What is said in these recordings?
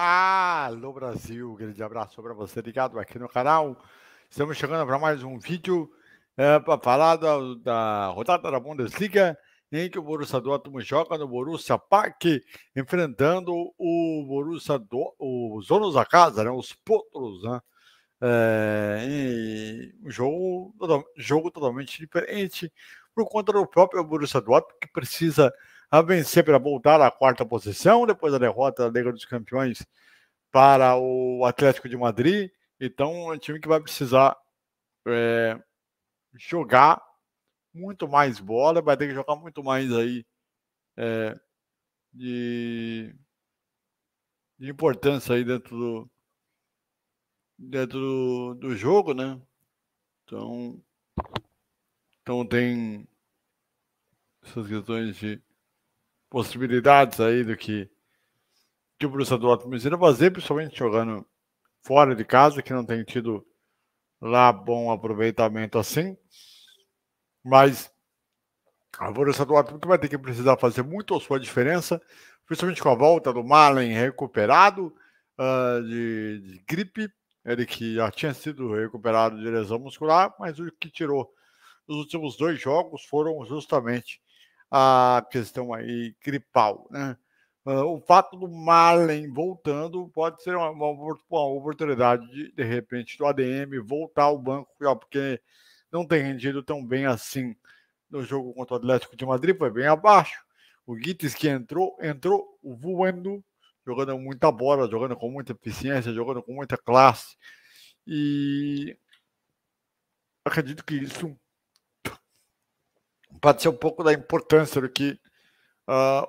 Alô Brasil, grande abraço para você ligado aqui no canal. Estamos chegando para mais um vídeo para falar da rodada da Bundesliga, em que o Borussia Dortmund joga no Borussia Park, enfrentando os donos da casa, né, os potros, né? Um jogo totalmente diferente por conta do próprio Borussia Dortmund, que precisa vencer para voltar à quarta posição depois da derrota da Liga dos Campeões para o Atlético de Madrid. Então é um time que vai precisar jogar muito mais bola, vai ter que jogar muito mais aí de importância aí dentro do jogo, né? Então tem essas questões de possibilidades aí do que o Borussia Dortmund irá fazer, principalmente jogando fora de casa, que não tem tido lá bom aproveitamento assim. Mas a Borussia Dortmund vai ter que precisar fazer muito a sua diferença, principalmente com a volta do Malen recuperado de gripe, ele que já tinha sido recuperado de lesão muscular, mas o que tirou os últimos 2 jogos foram justamente a questão aí gripal, né? O fato do Malen voltando pode ser uma oportunidade de repente, do ADM voltar ao banco, porque não tem rendido tão bem assim no jogo contra o Atlético de Madrid, foi bem abaixo. O Gittes que entrou voando, jogando muita bola, jogando com muita eficiência, jogando com muita classe. E acredito que isso pode ser um pouco da importância do que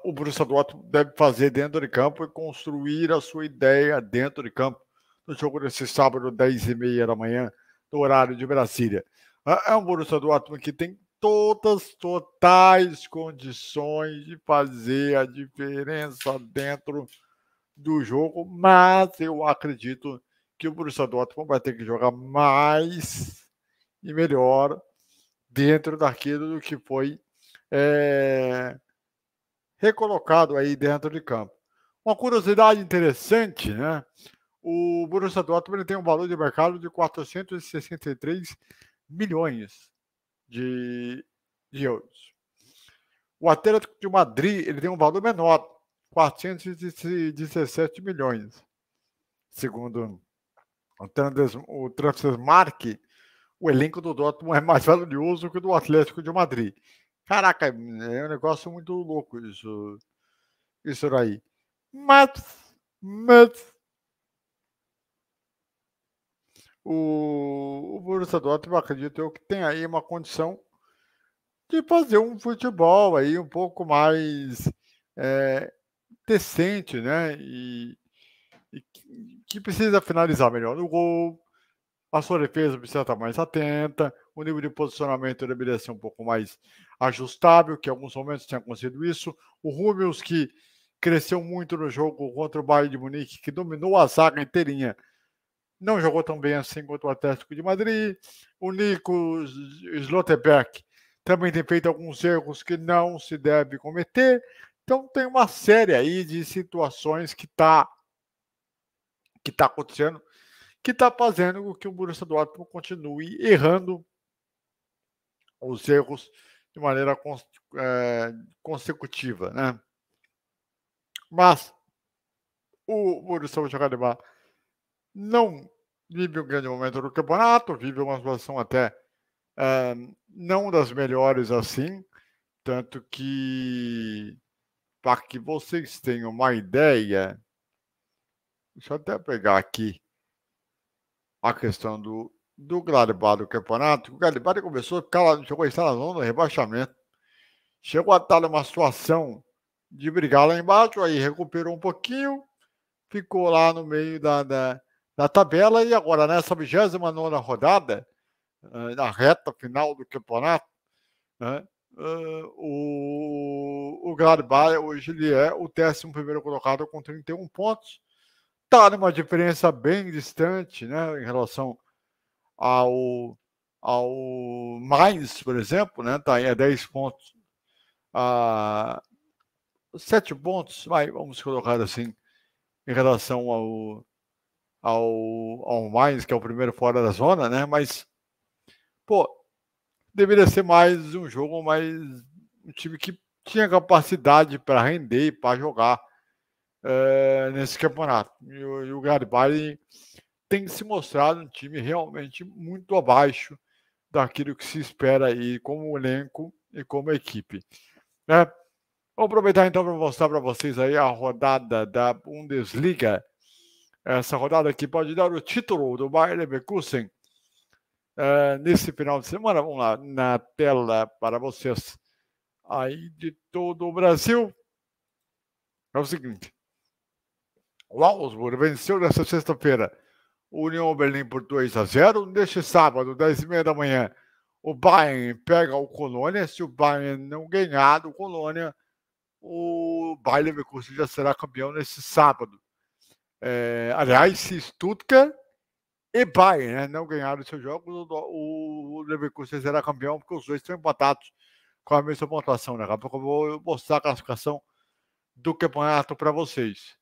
o Borussia Dortmund deve fazer dentro de campo e construir a sua ideia dentro de campo no jogo desse sábado, 10h30 da manhã, no horário de Brasília. É um Borussia Dortmund que tem totais condições de fazer a diferença dentro do jogo, mas eu acredito que o Borussia Dortmund vai ter que jogar mais e melhor dentro daquilo que foi recolocado aí dentro de campo. Uma curiosidade interessante, né? O Borussia Dortmund tem um valor de mercado de 463 milhões de euros. O Atlético de Madrid ele tem um valor menor, 417 milhões. Segundo o Transfermarkt, o elenco do Dortmund é mais valioso que o do Atlético de Madrid. Caraca, é um negócio muito louco isso daí. Mas o Borussia Dortmund, acredito eu, que tem aí uma condição de fazer um futebol aí um pouco mais decente, né? E que precisa finalizar melhor no gol, a sua defesa precisa estar mais atenta, o nível de posicionamento deveria ser um pouco mais ajustável, que em alguns momentos tinha acontecido isso. O Hummels, que cresceu muito no jogo contra o Bayern de Munique, que dominou a zaga inteirinha, não jogou tão bem assim contra o Atlético de Madrid. O Nico Schlotterbeck também tem feito alguns erros que não se deve cometer. Então tem uma série aí de situações que está acontecendo, que está fazendo com que o Borussia Dortmund continue errando os erros de maneira consecutiva, né? Mas o Borussia Mönchengladbach não vive um grande momento no campeonato, vive uma situação até não das melhores assim, tanto que, para que vocês tenham uma ideia, deixa eu até pegar aqui a questão do Gladbach do campeonato. O Gladbach começou a ficar lá, chegou a estar na zona do rebaixamento, chegou a estar numa situação de brigar lá embaixo, aí recuperou um pouquinho, ficou lá no meio da tabela, e agora nessa 29ª rodada, na reta final do campeonato, né, o Gladbach hoje ele é o 11º colocado com 31 pontos, está numa diferença bem distante, né, em relação ao Mainz, por exemplo, né, está aí a 10 pontos, a 7 pontos, vamos colocar assim, em relação ao Mainz, que é o primeiro fora da zona, né? Mas, pô, deveria ser mais um jogo, mais um time que tinha capacidade para render e para jogar nesse campeonato. E o Garibaldi tem se mostrado um time realmente muito abaixo daquilo que se espera aí como elenco e como equipe. Né? Vou aproveitar então para mostrar para vocês aí a rodada da Bundesliga. Essa rodada aqui pode dar o título do Bayer Leverkusen nesse final de semana. Vamos lá, na tela para vocês aí de todo o Brasil. É o seguinte: o Augsburg venceu nesta sexta-feira o União Berlim por 2-0. Neste sábado, 10h30 da manhã, o Bayern pega o Colônia. Se o Bayern não ganhar do Colônia, o Bayer Leverkusen já será campeão nesse sábado. Aliás, se Stuttgart e Bayern, né, não ganharam seus jogos, o Leverkusen será campeão, porque os dois estão empatados com a mesma pontuação. Daqui a pouco eu vou mostrar a classificação do campeonato para vocês.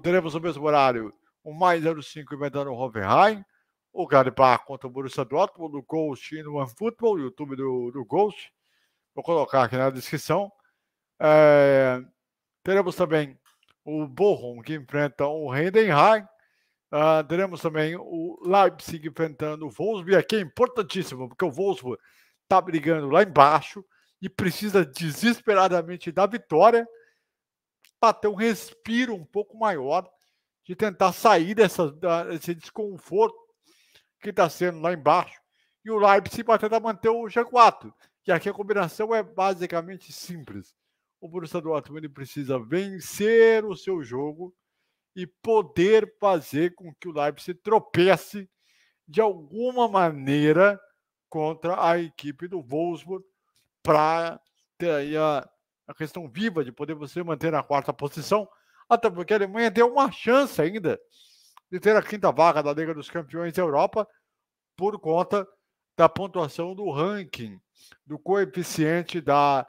Teremos no mesmo horário o mais 05 inventando o Hoffenheim, o Gladbach contra o Borussia Dortmund, o Ghost e no OneFootball, YouTube do Ghost. Vou colocar aqui na descrição. Teremos também o Bochum, que enfrenta o Heidenheim. Teremos também o Leipzig enfrentando o Wolfsburg. Aqui é importantíssimo, porque o Wolfsburg está brigando lá embaixo e precisa desesperadamente da vitória para ter um respiro um pouco maior de tentar sair desse desconforto que está sendo lá embaixo. E o Leipzig para tentar manter o G4, que aqui a combinação é basicamente simples. O Borussia Dortmund precisa vencer o seu jogo e poder fazer com que o Leipzig tropece de alguma maneira contra a equipe do Wolfsburg para ter aí a questão viva de poder você manter na quarta posição, até porque a Alemanha tem uma chance ainda de ter a quinta vaga da Liga dos Campeões da Europa por conta da pontuação do ranking, do coeficiente da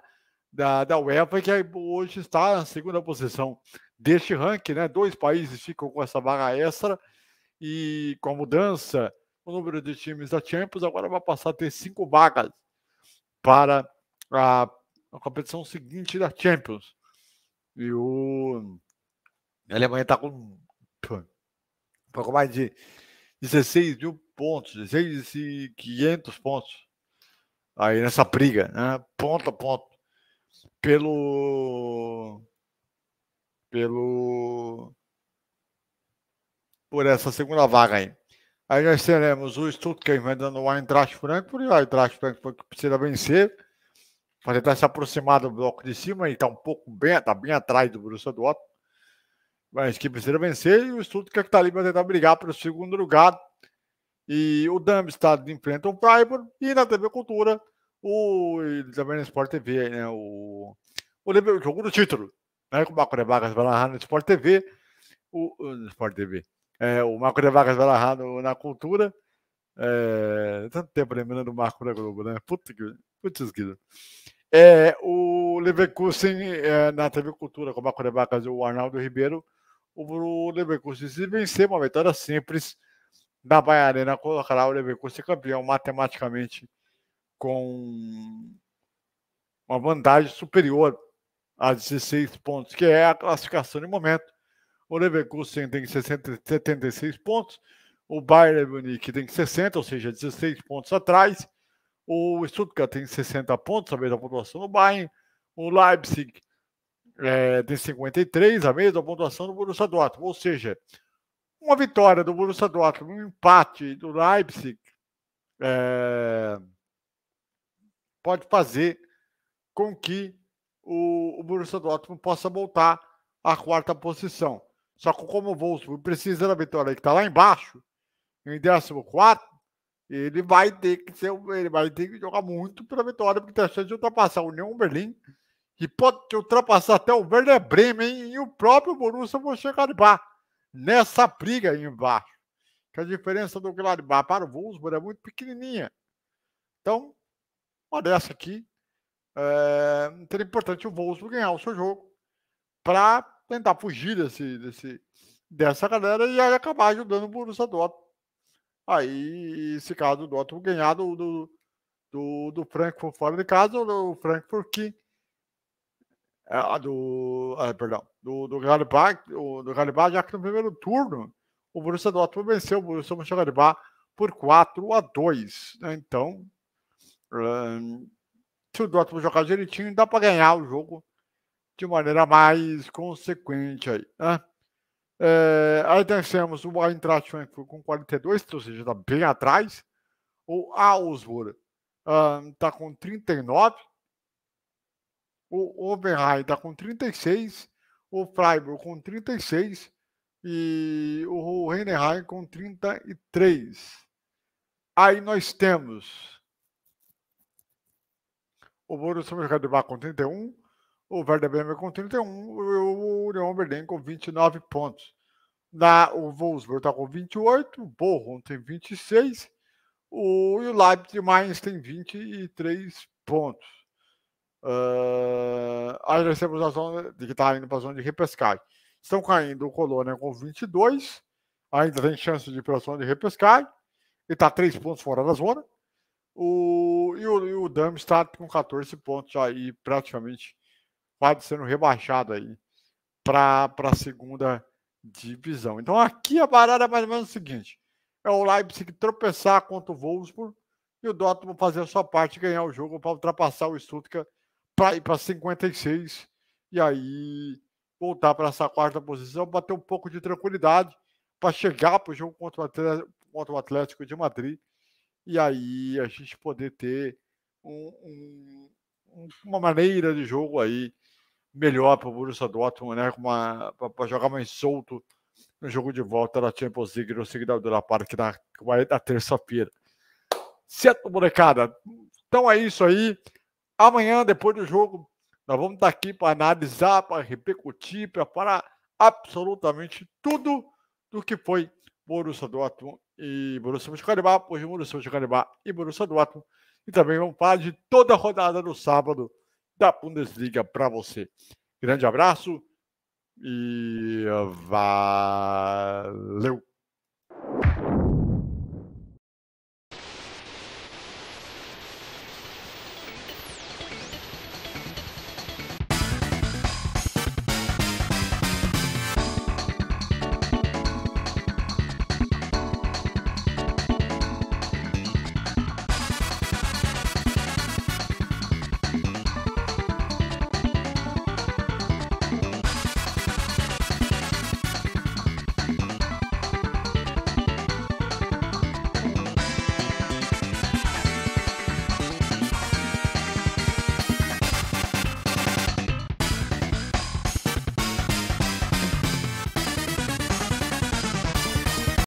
UEFA, que hoje está na segunda posição deste ranking, né? 2 países ficam com essa vaga extra e com a mudança no número de times da Champions, agora vai passar a ter 5 vagas para a competição seguinte da Champions. E a Alemanha está com um pouco mais de 16 mil pontos, 16.500 pontos aí nessa briga, né? Ponto a ponto por essa segunda vaga aí. Aí nós teremos o Stuttgart enfrentando o Eintracht Frankfurt, e o Eintracht Frankfurt que precisa vencer para tentar se aproximar do bloco de cima e está tá bem atrás do Borussia Dortmund, mas que precisa vencer, e o Stuttgart que está ali para tentar brigar pelo segundo lugar. E o Darmstadt enfrenta o Freiburg, e na TV Cultura, também na Sport TV, né, o jogo do título, né, com o Marco de Vargas vai narrar no Sport TV, no Sport TV. O Marco de Vargas vai narrar na Cultura. Tanto tempo lembrando do Marco da Globo, né? Putz, que o Leverkusen na TV Cultura, com o Marco de Vargas e o Arnaldo Ribeiro. O Leverkusen, se vencer uma vitória simples na Bahia Arena, colocará o Leverkusen campeão matematicamente com uma vantagem superior a 16 pontos, que é a classificação de momento. O Leverkusen tem 76 pontos, o Bayern Munique tem 60, ou seja, 16 pontos atrás. O Stuttgart tem 60 pontos, a mesma pontuação do Bayern. O Leipzig tem 53, a mesma pontuação do Borussia Dortmund. Ou seja, uma vitória do Borussia Dortmund, um empate do Leipzig pode fazer com que o Borussia Dortmund possa voltar à quarta posição. Só que como o Wolfsburg precisa da vitória que está lá embaixo, em 14º, ele vai ter que jogar muito pela vitória, porque tem a chance de ultrapassar a União Berlim, que pode ultrapassar até o Werder Bremen e o próprio Borussia Mönchengladbach nessa briga aí embaixo. Que a diferença do Gladbach para o Wolfsburg é muito pequenininha. Então, uma dessa aqui, seria importante o Wolfsburg ganhar o seu jogo para tentar fugir dessa galera e aí acabar ajudando o Borussia Dortmund. Aí, se caso o Dortmund ganhar do Frankfurt fora de casa, o Frankfurt que do Gladbach, do Gladbach, já que no primeiro turno o Borussia Dortmund venceu o Borussia Mönchengladbach por 4-2, né? Então, se o Dortmund jogar direitinho, dá para ganhar o jogo de maneira mais consequente aí, né? Aí nós temos o Eintracht Frankfurt com 42, ou seja, está bem atrás. O Augsburg está com 39. O Hoffenheim está com 36. O Freiburg com 36. E o Heidenheim com 33. Aí nós temos o Borussia Mönchengladbach com 31. O Werder Bremen com 31. E o Union Berlin com 29 pontos. O Wolfsburg está com 28. O Bochum tem 26. E o Leipzig Mainz tem 23 pontos. Aí nós temos a zona que está indo para a zona de repescagem. Estão caindo o Colônia com 22. Ainda tem chance de ir para a zona de repescagem. E está 3 pontos fora da zona. E o Darmstadt com 14 pontos aí, praticamente quase sendo rebaixado aí para a segunda divisão. Então aqui a parada é mais ou menos o seguinte: é o Leipzig tropeçar contra o Wolfsburg e o Dortmund fazer a sua parte e ganhar o jogo para ultrapassar o Stuttgart para ir para 56 e aí voltar para essa quarta posição, bater um pouco de tranquilidade para chegar para o jogo contra o Atlético de Madrid e aí a gente poder ter uma maneira de jogo aí melhor para o Borussia Dortmund, né? Para jogar mais solto no jogo de volta da Champions League no Signal-Iduna Park na terça-feira. Certo, molecada? Então é isso aí. Amanhã, depois do jogo, nós vamos estar aqui para analisar, para repercutir, para falar absolutamente tudo do que foi Borussia Dortmund e Borussia Mönchengladbach, hoje Borussia Mönchengladbach e Borussia Dortmund. E também vamos falar de toda a rodada do sábado da Bundesliga para você. Grande abraço e valeu!